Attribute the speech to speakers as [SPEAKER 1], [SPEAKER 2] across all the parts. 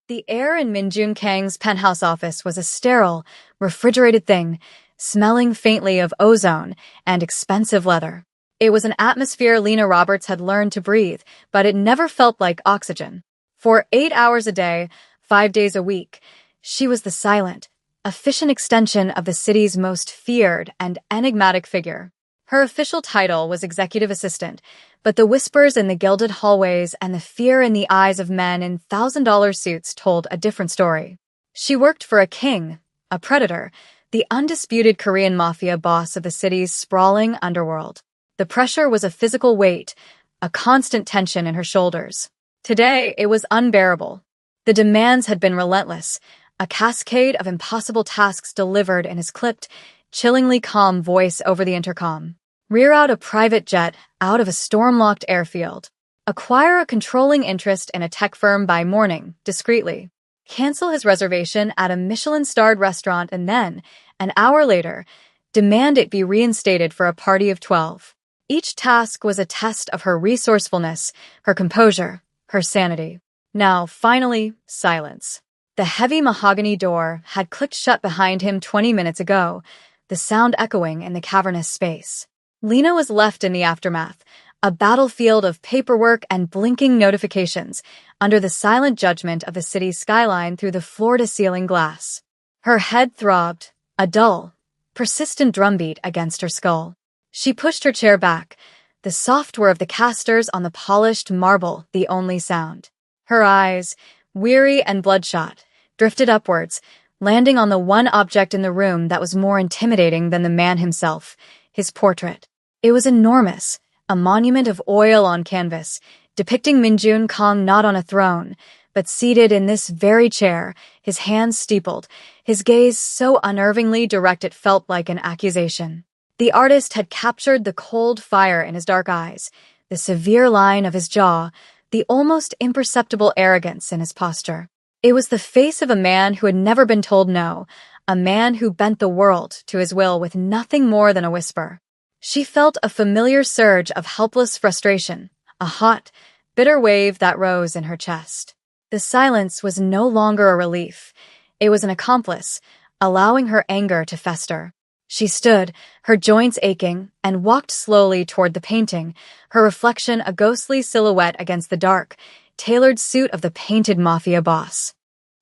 [SPEAKER 1] The air in Minjun Kang's penthouse office was a sterile, refrigerated thing, smelling faintly of ozone and expensive leather. It was an atmosphere Lena Roberts had learned to breathe, but it never felt like oxygen. For 8 hours a day, 5 days a week, she was the silent, efficient extension of the city's most feared and enigmatic figure. Her official title was executive assistant, but the whispers in the gilded hallways and the fear in the eyes of men in $1,000 suits told a different story. She worked for a king, a predator, the undisputed Korean Mafia boss of the city's sprawling underworld. The pressure was a physical weight, a constant tension in her shoulders. Today, it was unbearable. The demands had been relentless, a cascade of impossible tasks delivered in his clipped, chillingly calm voice over the intercom. Rear out a private jet out of a storm-locked airfield. Acquire a controlling interest in a tech firm by morning, discreetly. Cancel his reservation at a Michelin-starred restaurant and then, an hour later, demand it be reinstated for a party of 12. Each task was a test of her resourcefulness, her composure, her sanity. Now, finally, silence. The heavy mahogany door had clicked shut behind him 20 minutes ago, the sound echoing in the cavernous space. Lena was left in the aftermath, a battlefield of paperwork and blinking notifications, under the silent judgment of the city's skyline through the floor-to-ceiling glass. Her head throbbed, a dull, persistent drumbeat against her skull. She pushed her chair back, the soft whir of the casters on the polished marble the only sound. Her eyes, weary and bloodshot, drifted upwards, landing on the one object in the room that was more intimidating than the man himself, his portrait. It was enormous, a monument of oil on canvas, depicting Minjun Kang not on a throne, but seated in this very chair, his hands steepled, his gaze so unnervingly direct it felt like an accusation. The artist had captured the cold fire in his dark eyes, the severe line of his jaw, the almost imperceptible arrogance in his posture. It was the face of a man who had never been told no, a man who bent the world to his will with nothing more than a whisper. She felt a familiar surge of helpless frustration, a hot, bitter wave that rose in her chest. The silence was no longer a relief. It was an accomplice, allowing her anger to fester. She stood, her joints aching, and walked slowly toward the painting, her reflection a ghostly silhouette against the dark, tailored suit of the painted Mafia boss.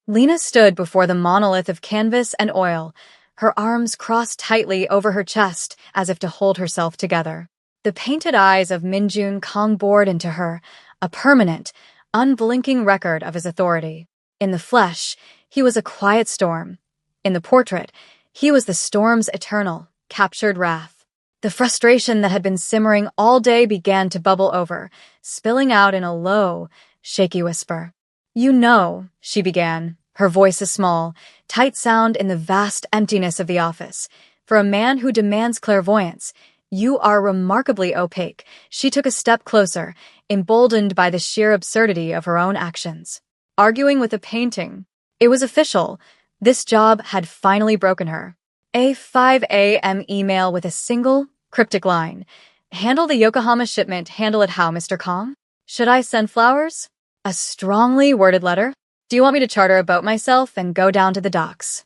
[SPEAKER 1] Lena stood before the monolith of canvas and oil, her arms crossed tightly over her chest as if to hold herself together. The painted eyes of Minjun Kang bored into her, a permanent, unblinking record of his authority. In the flesh, he was a quiet storm. In the portrait, he was the storm's eternal, captured wrath. The frustration that had been simmering all day began to bubble over, spilling out in a low, shaky whisper. "You know," she began, her voice a small, tight sound in the vast emptiness of the office. "For a man who demands clairvoyance, you are remarkably opaque." She took a step closer, emboldened by the sheer absurdity of her own actions. Arguing with a painting. It was official. This job had finally broken her. A 5 a.m. email with a single, cryptic line. "Handle the Yokohama shipment. Handle it how, Mr. Kong? Should I send flowers?" A strongly worded letter. "Do you want me to charter a boat myself and go down to the docks?"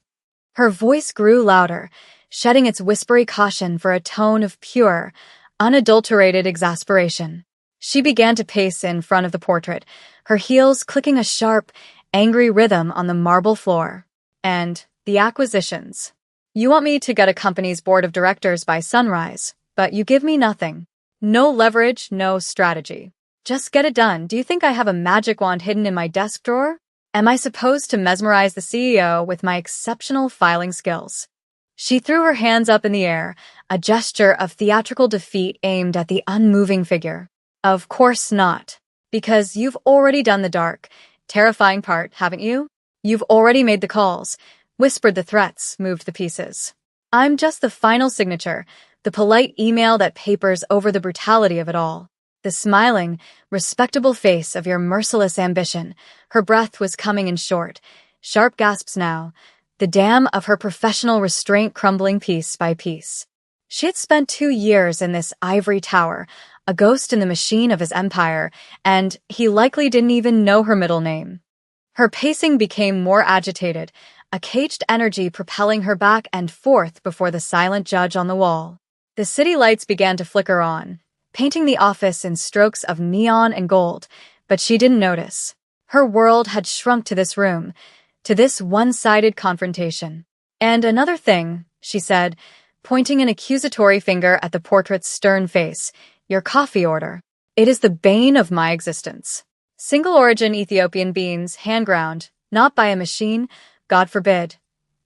[SPEAKER 1] Her voice grew louder, shedding its whispery caution for a tone of pure, unadulterated exasperation. She began to pace in front of the portrait, her heels clicking a sharp, angry rhythm on the marble floor. "And the acquisitions. You want me to get a company's board of directors by sunrise, but you give me nothing. No leverage, no strategy. Just get it done. Do you think I have a magic wand hidden in my desk drawer? Am I supposed to mesmerize the CEO with my exceptional filing skills?" She threw her hands up in the air, a gesture of theatrical defeat aimed at the unmoving figure. "Of course not. Because you've already done the dark, terrifying part, haven't you? You've already made the calls, whispered the threats, moved the pieces. I'm just the final signature, the polite email that papers over the brutality of it all. The smiling, respectable face of your merciless ambition." Her breath was coming in short, sharp gasps now, the dam of her professional restraint crumbling piece by piece. She had spent 2 years in this ivory tower, a ghost in the machine of his empire, and he likely didn't even know her middle name. Her pacing became more agitated, a caged energy propelling her back and forth before the silent judge on the wall. The city lights began to flicker on, painting the office in strokes of neon and gold, but she didn't notice. Her world had shrunk to this room, to this one-sided confrontation. "And another thing," she said, pointing an accusatory finger at the portrait's stern face, "your coffee order. It is the bane of my existence. Single-origin Ethiopian beans, hand-ground, not by a machine, God forbid,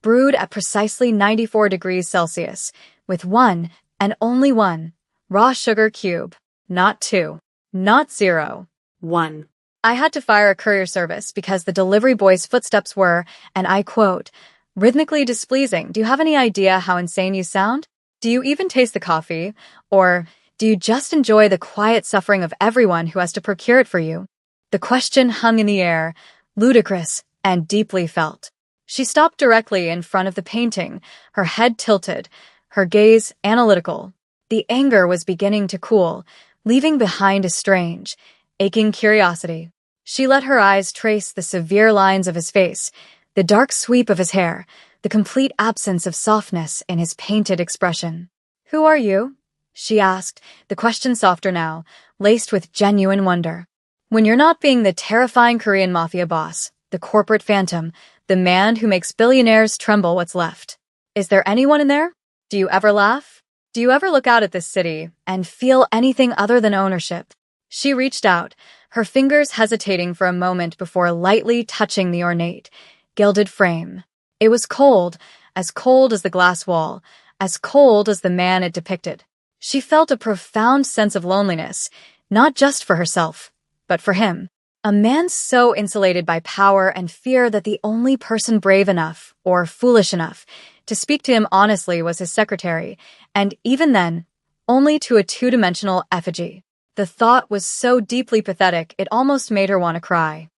[SPEAKER 1] brewed at precisely 94 degrees Celsius, with one, and only one, raw sugar cube, not two, not zero, one. I had to fire a courier service because the delivery boy's footsteps were, and I quote, rhythmically displeasing. Do you have any idea how insane you sound? Do you even taste the coffee? Or do you just enjoy the quiet suffering of everyone who has to procure it for you?" The question hung in the air, ludicrous and deeply felt. She stopped directly in front of the painting, her head tilted, her gaze analytical. The anger was beginning to cool, leaving behind a strange, aching curiosity. She let her eyes trace the severe lines of his face, the dark sweep of his hair, the complete absence of softness in his painted expression. "Who are you?" she asked, the question softer now, laced with genuine wonder. "When you're not being the terrifying Korean mafia boss, the corporate phantom, the man who makes billionaires tremble what's left. Is there anyone in there? Do you ever laugh? Do you ever look out at this city and feel anything other than ownership?" She reached out, her fingers hesitating for a moment before lightly touching the ornate, gilded frame. It was cold as the glass wall, as cold as the man it depicted. She felt a profound sense of loneliness, not just for herself, but for him. A man so insulated by power and fear that the only person brave enough, or foolish enough, to speak to him honestly was his secretary, and even then, only to a two-dimensional effigy. The thought was so deeply pathetic it almost made her want to cry.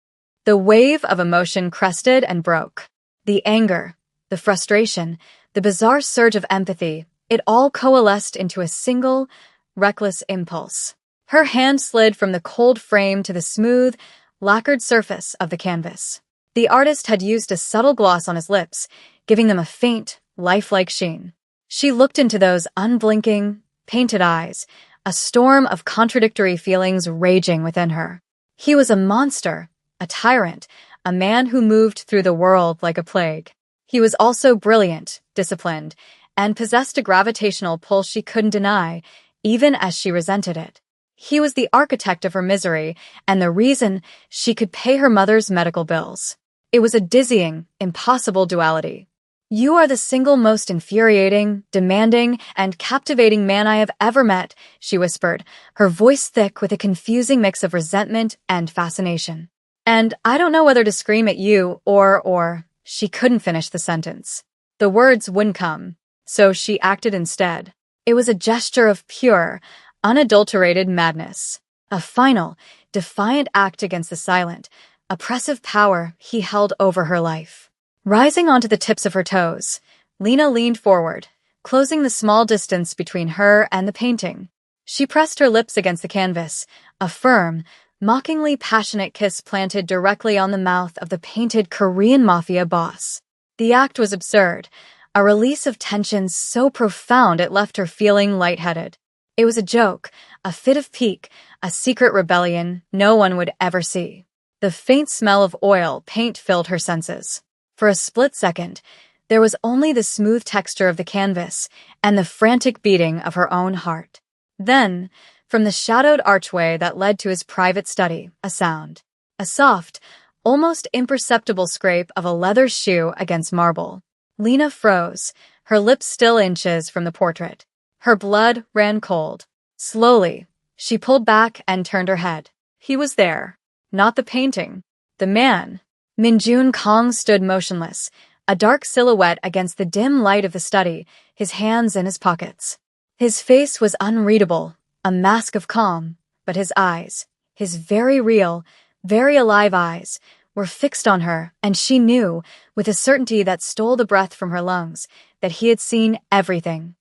[SPEAKER 1] The wave of emotion crested and broke. The anger, the frustration, the bizarre surge of empathy, it all coalesced into a single, reckless impulse. Her hand slid from the cold frame to the smooth, lacquered surface of the canvas. The artist had used a subtle gloss on his lips, giving them a faint, lifelike sheen. She looked into those unblinking, painted eyes, a storm of contradictory feelings raging within her. He was a monster, a tyrant, a man who moved through the world like a plague. He was also brilliant, disciplined, and possessed a gravitational pull she couldn't deny, even as she resented it. He was the architect of her misery, and the reason she could pay her mother's medical bills. It was a dizzying, impossible duality. "You are the single most infuriating, demanding, and captivating man I have ever met," she whispered, her voice thick with a confusing mix of resentment and fascination. "And I don't know whether to scream at you or, she couldn't finish the sentence. The words wouldn't come, so she acted instead. It was a gesture of pure, unadulterated madness. A final, defiant act against the silent, oppressive power he held over her life. Rising onto the tips of her toes, Lena leaned forward, closing the small distance between her and the painting. She pressed her lips against the canvas, a firm, mockingly passionate kiss planted directly on the mouth of the painted Korean mafia boss. The act was absurd, a release of tension so profound it left her feeling lightheaded. It was a joke, a fit of pique, a secret rebellion no one would ever see. The faint smell of oil paint filled her senses. For a split second, there was only the smooth texture of the canvas and the frantic beating of her own heart. Then, from the shadowed archway that led to his private study, a sound. A soft, almost imperceptible scrape of a leather shoe against marble. Lena froze, her lips still inches from the portrait. Her blood ran cold. Slowly, she pulled back and turned her head. He was there. Not the painting. The man. Minjun Kong stood motionless, a dark silhouette against the dim light of the study, his hands in his pockets. His face was unreadable, a mask of calm, but his eyes, his very real, very alive eyes, were fixed on her, and she knew, with a certainty that stole the breath from her lungs, that he had seen everything.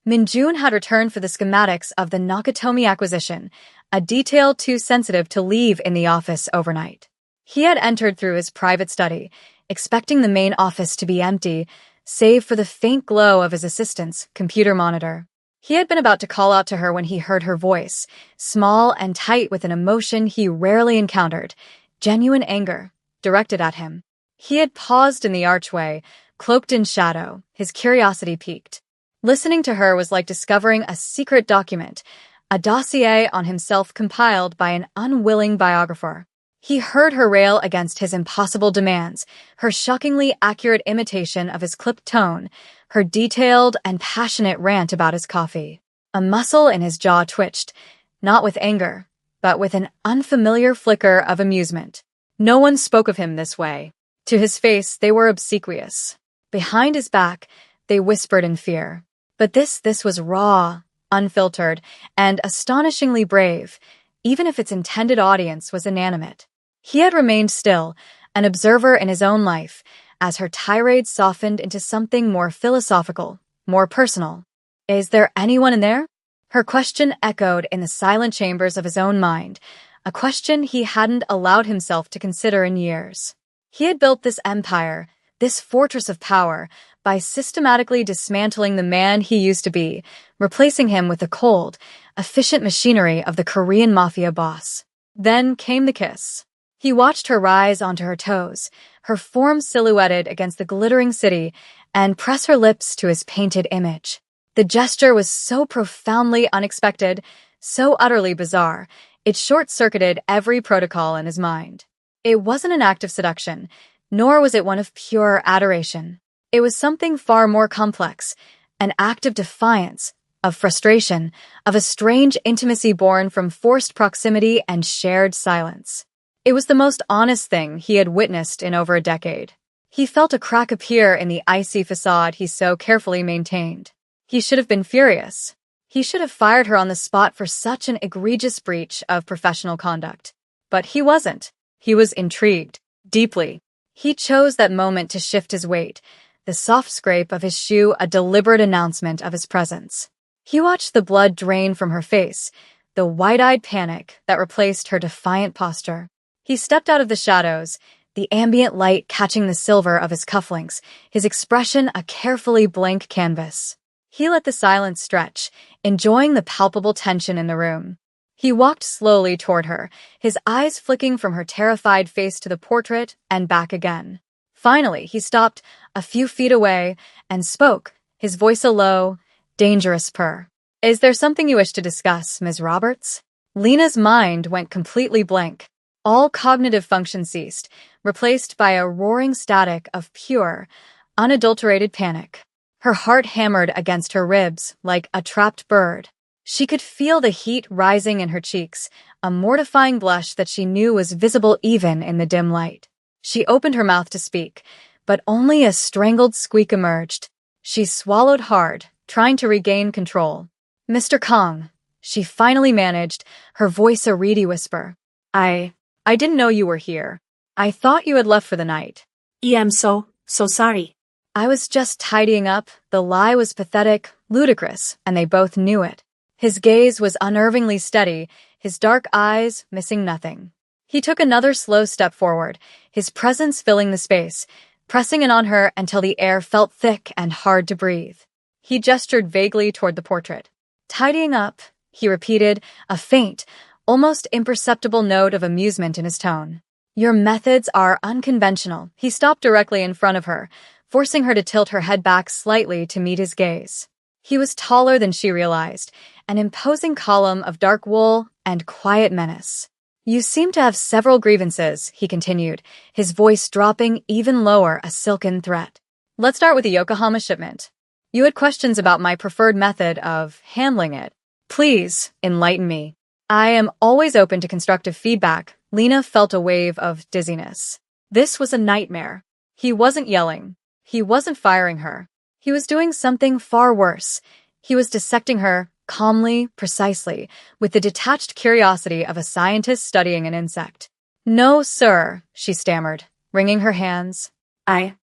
[SPEAKER 1] Minjun had returned for the schematics of the Nakatomi acquisition, a detail too sensitive to leave in the office overnight. He had entered through his private study, expecting the main office to be empty, save for the faint glow of his assistant's computer monitor. He had been about to call out to her when he heard her voice, small and tight with an emotion he rarely encountered, genuine anger, directed at him. He had paused in the archway, cloaked in shadow, his curiosity piqued. Listening to her was like discovering a secret document, a dossier on himself compiled by an unwilling biographer. He heard her rail against his impossible demands, her shockingly accurate imitation of his clipped tone, her detailed and passionate rant about his coffee. A muscle in his jaw twitched, not with anger, but with an unfamiliar flicker of amusement. No one spoke of him this way. To his face, they were obsequious. Behind his back, they whispered in fear. But this was raw, unfiltered, and astonishingly brave, even if its intended audience was inanimate. He had remained still, an observer in his own life, as her tirade softened into something more philosophical, more personal. "Is there anyone in there?" Her question echoed in the silent chambers of his own mind, a question he hadn't allowed himself to consider in years. He had built this empire, this fortress of power, by systematically dismantling the man he used to be, replacing him with the cold, efficient machinery of the Korean Mafia boss. Then came the kiss. He watched her rise onto her toes, her form silhouetted against the glittering city, and press her lips to his painted image. The gesture was so profoundly unexpected, so utterly bizarre, it short-circuited every protocol in his mind. It wasn't an act of seduction, nor was it one of pure adoration. It was something far more complex, an act of defiance, of frustration, of a strange intimacy born from forced proximity and shared silence. It was the most honest thing he had witnessed in over a decade. He felt a crack appear in the icy facade he so carefully maintained. He should have been furious. He should have fired her on the spot for such an egregious breach of professional conduct. But he wasn't. He was intrigued, deeply. He chose that moment to shift his weight, the soft scrape of his shoe a deliberate announcement of his presence. He watched the blood drain from her face, the wide-eyed panic that replaced her defiant posture. He stepped out of the shadows, the ambient light catching the silver of his cufflinks, his expression a carefully blank canvas. He let the silence stretch, enjoying the palpable tension in the room. He walked slowly toward her, his eyes flicking from her terrified face to the portrait and back again. Finally, he stopped a few feet away and spoke, his voice a low, dangerous purr. "Is there something you wish to discuss, Ms. Roberts?" Lena's mind went completely blank. All cognitive function ceased, replaced by a roaring static of pure, unadulterated panic. Her heart hammered against her ribs like a trapped bird. She could feel the heat rising in her cheeks, a mortifying blush that she knew was visible even in the dim light. She opened her mouth to speak, but only a strangled squeak emerged. She swallowed hard, trying to regain control. "Mr. Kong," she finally managed, her voice a reedy whisper. I didn't know you were here. I thought you had left for the night."
[SPEAKER 2] Yeah, I'm so sorry.
[SPEAKER 1] "I was just tidying up." The lie was pathetic, ludicrous, and they both knew it. His gaze was unnervingly steady, his dark eyes missing nothing. He took another slow step forward, his presence filling the space, pressing in on her until the air felt thick and hard to breathe. He gestured vaguely toward the portrait. "Tidying up," he repeated, a faint, almost imperceptible note of amusement in his tone. "Your methods are unconventional." He stopped directly in front of her, forcing her to tilt her head back slightly to meet his gaze. He was taller than she realized, an imposing column of dark wool and quiet menace. "You seem to have several grievances," he continued, his voice dropping even lower, a silken threat. "Let's start with the Yokohama shipment. You had questions about my preferred method of handling it. Please, enlighten me." "I am always open to constructive feedback." Lena felt a wave of dizziness. This was a nightmare. He wasn't yelling. He wasn't firing her. He was doing something far worse. He was dissecting her, calmly, precisely, with the detached curiosity of a scientist studying an insect. "No, sir," she stammered, wringing her hands.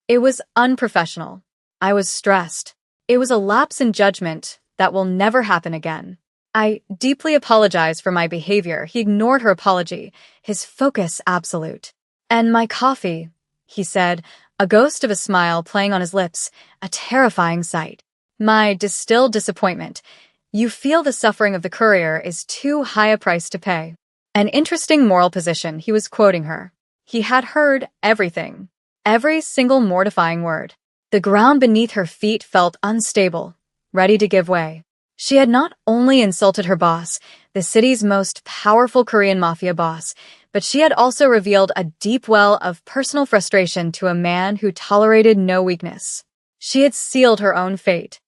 [SPEAKER 1] It was unprofessional. I was stressed. It was a lapse in judgment that will never happen again. I deeply apologize for my behavior." He ignored her apology, his focus absolute. And my coffee, he said, a ghost of a smile playing on his lips, a terrifying sight. My distilled disappointment. You feel the suffering of the courier is too high a price to pay. An interesting moral position, he was quoting her. He had heard everything. Every single mortifying word. The ground beneath her feet felt unstable, ready to give way. She had not only insulted her boss, the city's most powerful Korean mafia boss, but she had also revealed a deep well of personal frustration to a man who tolerated no weakness. She had sealed her own fate.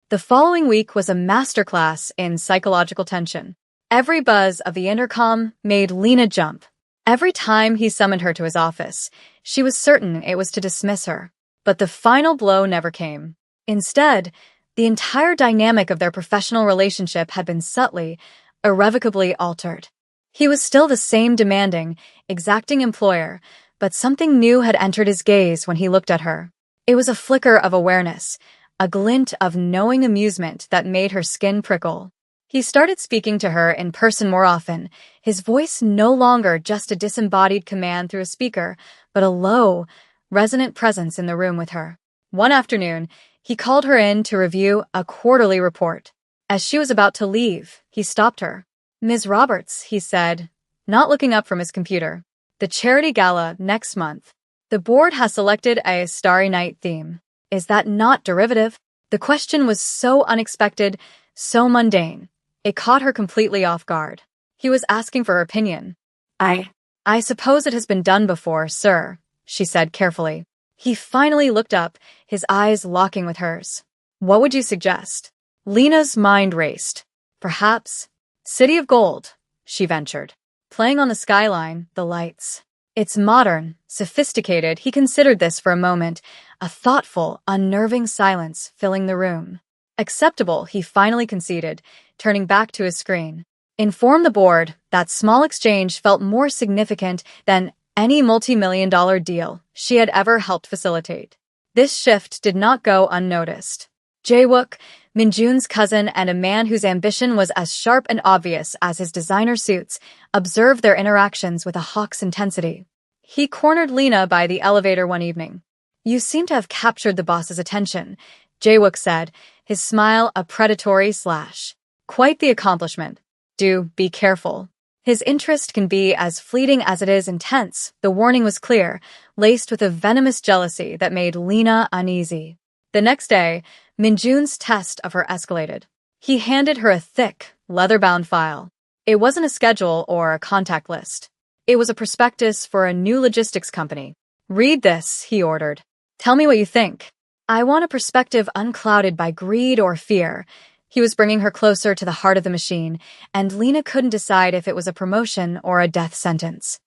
[SPEAKER 1] The following week was a masterclass in psychological tension. Every buzz of the intercom made Lena jump. Every time he summoned her to his office, she was certain it was to dismiss her. But the final blow never came. Instead, the entire dynamic of their professional relationship had been subtly, irrevocably altered. He was still the same demanding, exacting employer, but something new had entered his gaze when he looked at her. It was a flicker of awareness, a glint of knowing amusement that made her skin prickle. He started speaking to her in person more often, his voice no longer just a disembodied command through a speaker, but a low, resonant presence in the room with her. One afternoon, he called her in to review a quarterly report. As she was about to leave, he stopped her. "Ms. Roberts," he said, not looking up from his computer. "The charity gala next month. The board has selected a Starry Night theme. Is that not derivative?" The question was so unexpected, so mundane. It caught her completely off guard. He was asking for her opinion. I suppose it has been done before, sir," she said carefully. He finally looked up, his eyes locking with hers. "What would you suggest?" Lena's mind raced. "Perhaps City of Gold," she ventured. Playing on the skyline, the lights. It's modern, sophisticated. He considered this for a moment, a thoughtful, unnerving silence filling the room. Acceptable, he finally conceded, turning back to his screen. Inform the board that small exchange felt more significant than any multi-million-dollar deal she had ever helped facilitate. This shift did not go unnoticed. Jae-wook, Minjun's cousin and a man whose ambition was as sharp and obvious as his designer suits, observed their interactions with a hawk's intensity. He cornered Lena by the elevator one evening. "You seem to have captured the boss's attention," Jae-wook said, his smile a predatory slash. "Quite the accomplishment. Do be careful. His interest can be as fleeting as it is intense." The warning was clear, laced with a venomous jealousy that made Lena uneasy. The next day, Minjun's test of her escalated. He handed her a thick, leather-bound file. It wasn't a schedule or a contact list. It was a prospectus for a new logistics company. "Read this," he ordered. "Tell me what you think. I want a perspective unclouded by greed or fear." He was bringing her closer to the heart of the machine, and Lena couldn't decide if it was a promotion or a death sentence.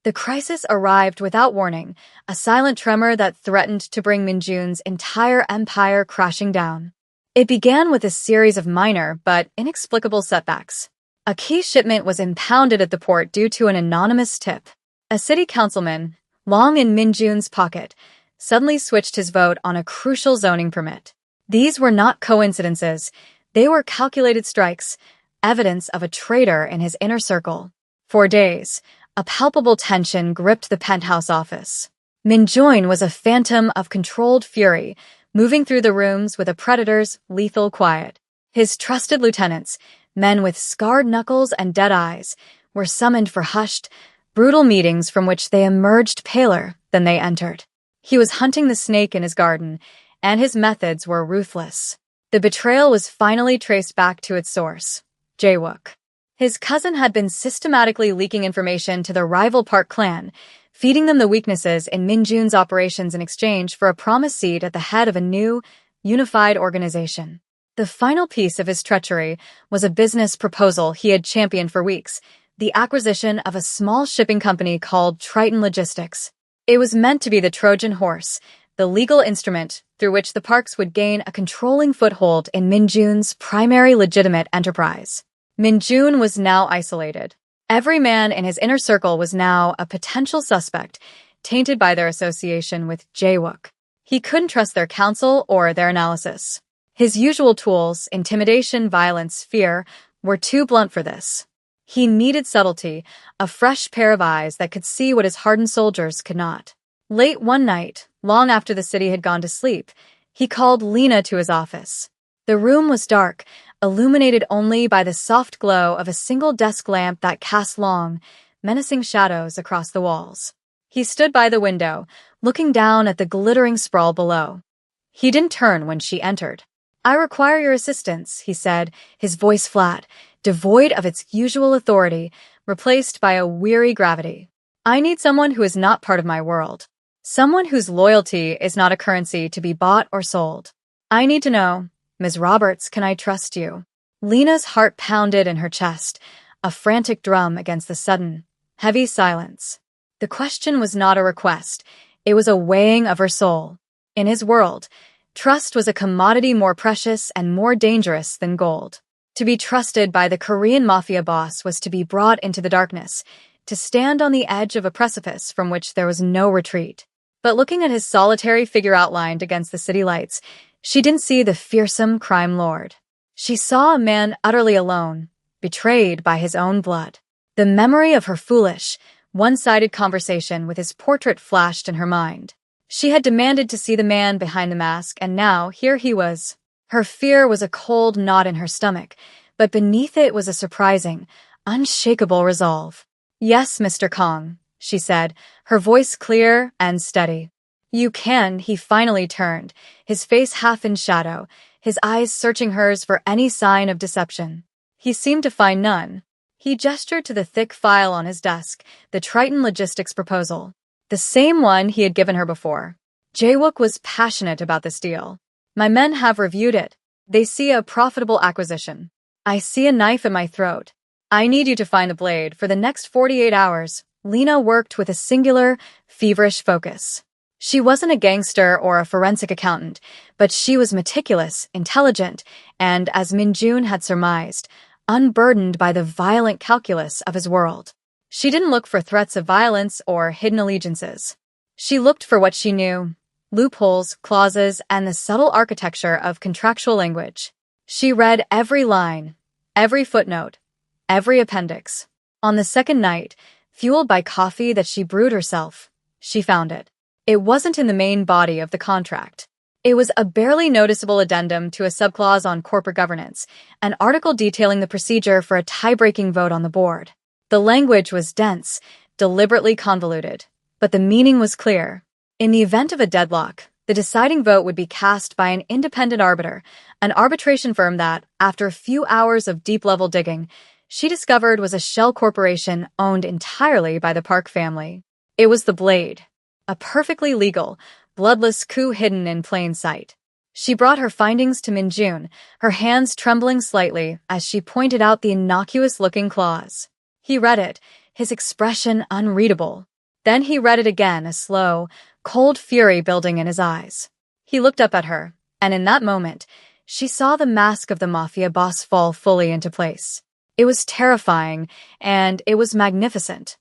[SPEAKER 1] The crisis arrived without warning, a silent tremor that threatened to bring Minjun's entire empire crashing down. It began with a series of minor but inexplicable setbacks. A key shipment was impounded at the port due to an anonymous tip. A city councilman, long in Minjun's pocket, suddenly switched his vote on a crucial zoning permit. These were not coincidences. They were calculated strikes, evidence of a traitor in his inner circle. For days, a palpable tension gripped the penthouse office. Minjun was a phantom of controlled fury, moving through the rooms with a predator's lethal quiet. His trusted lieutenants, men with scarred knuckles and dead eyes, were summoned for hushed, brutal meetings from which they emerged paler than they entered. He was hunting the snake in his garden, and his methods were ruthless. The betrayal was finally traced back to its source, Jae-wook. His cousin had been systematically leaking information to the rival Park clan, feeding them the weaknesses in Minjun's operations in exchange for a promised seat at the head of a new, unified organization. The final piece of his treachery was a business proposal he had championed for weeks, the acquisition of a small shipping company called Triton Logistics. It was meant to be the Trojan horse, the legal instrument through which the Parks would gain a controlling foothold in Minjun's primary legitimate enterprise. Minjun was now isolated. Every man in his inner circle was now a potential suspect, tainted by their association with Jae-wook. He couldn't trust their counsel or their analysis. His usual tools, intimidation, violence, fear, were too blunt for this. He needed subtlety, a fresh pair of eyes that could see what his hardened soldiers could not. Late one night, long after the city had gone to sleep, he called Lena to his office. The room was dark, illuminated only by the soft glow of a single desk lamp that cast long, menacing shadows across the walls. He stood by the window, looking down at the glittering sprawl below. He didn't turn when she entered. "I require your assistance," he said, his voice flat, devoid of its usual authority, replaced by a weary gravity. "I need someone who is not part of my world. Someone whose loyalty is not a currency to be bought or sold. I need to know, Ms. Roberts, can I trust you?" Lena's heart pounded in her chest, a frantic drum against the sudden, heavy silence. The question was not a request, it was a weighing of her soul. In his world, trust was a commodity more precious and more dangerous than gold. To be trusted by the Korean Mafia boss was to be brought into the darkness, to stand on the edge of a precipice from which there was no retreat. But looking at his solitary figure outlined against the city lights, she didn't see the fearsome crime lord. She saw a man utterly alone, betrayed by his own blood. The memory of her foolish, one-sided conversation with his portrait flashed in her mind. She had demanded to see the man behind the mask, and now here he was. Her fear was a cold knot in her stomach, but beneath it was a surprising, unshakable resolve. "Yes, Mr. Kong," she said, her voice clear and steady. "You can." He finally turned, his face half in shadow, his eyes searching hers for any sign of deception. He seemed to find none. He gestured to the thick file on his desk, the Triton Logistics proposal. The same one he had given her before. Jae-wook was passionate about this deal. "My men have reviewed it. They see a profitable acquisition. I see a knife in my throat. I need you to find the blade for the next 48 hours. Lena worked with a singular, feverish focus. She wasn't a gangster or a forensic accountant, but she was meticulous, intelligent, and, as Min-jun had surmised, unburdened by the violent calculus of his world. She didn't look for threats of violence or hidden allegiances. She looked for what she knew: loopholes, clauses, and the subtle architecture of contractual language. She read every line, every footnote, every appendix. On the second night, fueled by coffee that she brewed herself, she found it. It wasn't in the main body of the contract. It was a barely noticeable addendum to a subclause on corporate governance, an article detailing the procedure for a tie-breaking vote on the board. The language was dense, deliberately convoluted, but the meaning was clear. In the event of a deadlock, the deciding vote would be cast by an independent arbiter, an arbitration firm that, after a few hours of deep-level digging, she discovered was a shell corporation owned entirely by the Park family. It was the Blade, a perfectly legal, bloodless coup hidden in plain sight. She brought her findings to Min-jun, her hands trembling slightly as she pointed out the innocuous-looking clause. He read it, his expression unreadable. Then he read it again, a slow, cold fury building in his eyes. He looked up at her, and in that moment, she saw the mask of the Mafia boss fall fully into place. It was terrifying, and it was magnificent.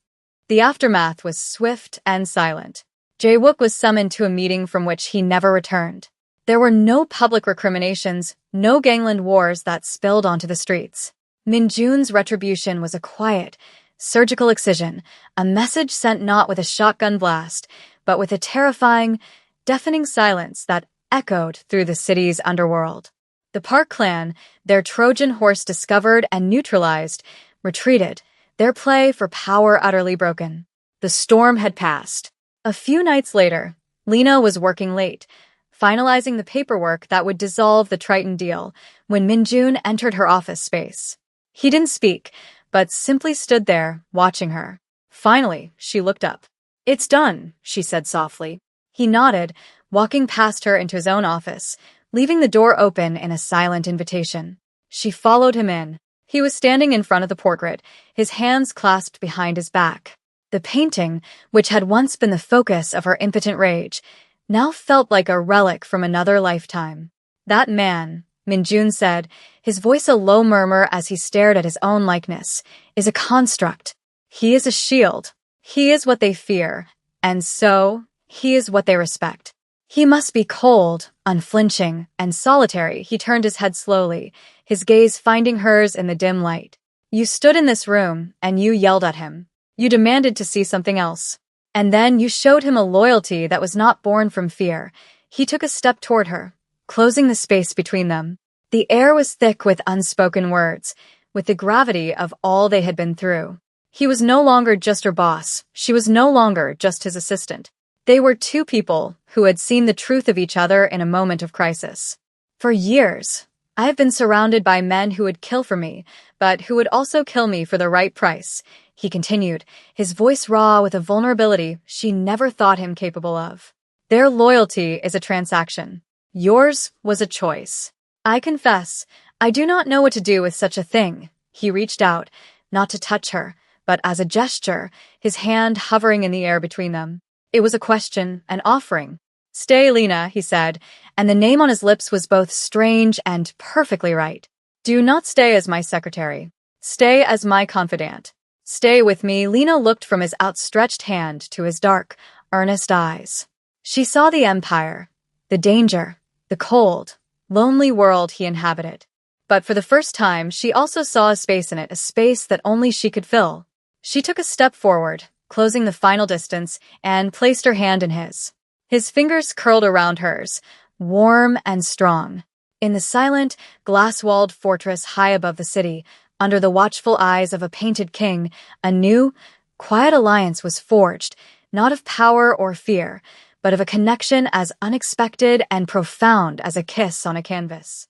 [SPEAKER 1] The aftermath was swift and silent. Jae-wook was summoned to a meeting from which he never returned. There were no public recriminations, no gangland wars that spilled onto the streets. Min-jun's retribution was a quiet, surgical excision, a message sent not with a shotgun blast, but with a terrifying, deafening silence that echoed through the city's underworld. The Park clan, their Trojan horse discovered and neutralized, retreated, their play for power utterly broken. The storm had passed. A few nights later, Lena was working late, finalizing the paperwork that would dissolve the Triton deal, when Min-jun entered her office space. He didn't speak, but simply stood there, watching her. Finally, she looked up. "It's done," she said softly. He nodded, walking past her into his own office, leaving the door open in a silent invitation. She followed him in. He was standing in front of the portrait, his hands clasped behind his back. The painting, which had once been the focus of her impotent rage, now felt like a relic from another lifetime. "That man," Min-jun said, his voice a low murmur as he stared at his own likeness, "is a construct. He is a shield. He is what they fear, and so, he is what they respect. He must be cold, unflinching, and solitary." He turned his head slowly, his gaze finding hers in the dim light. You stood in this room, and you yelled at him. You demanded to see something else. And then you showed him a loyalty that was not born from fear. He took a step toward her, closing the space between them. The air was thick with unspoken words, with the gravity of all they had been through. He was no longer just her boss. She was no longer just his assistant. They were two people who had seen the truth of each other in a moment of crisis. For years, I have been surrounded by men who would kill for me, but who would also kill me for the right price, he continued, his voice raw with a vulnerability she never thought him capable of. Their loyalty is a transaction. Yours was a choice. I confess, I do not know what to do with such a thing. He reached out, not to touch her, but as a gesture, his hand hovering in the air between them. It was a question, an offering. Stay, Lena, he said, and the name on his lips was both strange and perfectly right. Do not stay as my secretary. Stay as my confidant. Stay with me. Lena looked from his outstretched hand to his dark, earnest eyes. She saw the empire, the danger, the cold, lonely world he inhabited. But for the first time, she also saw a space in it, a space that only she could fill. She took a step forward, closing the final distance, and placed her hand in his. His fingers curled around hers, warm and strong. In the silent, glass-walled fortress high above the city, under the watchful eyes of a painted king, a new, quiet alliance was forged, not of power or fear, but of a connection as unexpected and profound as a kiss on a canvas.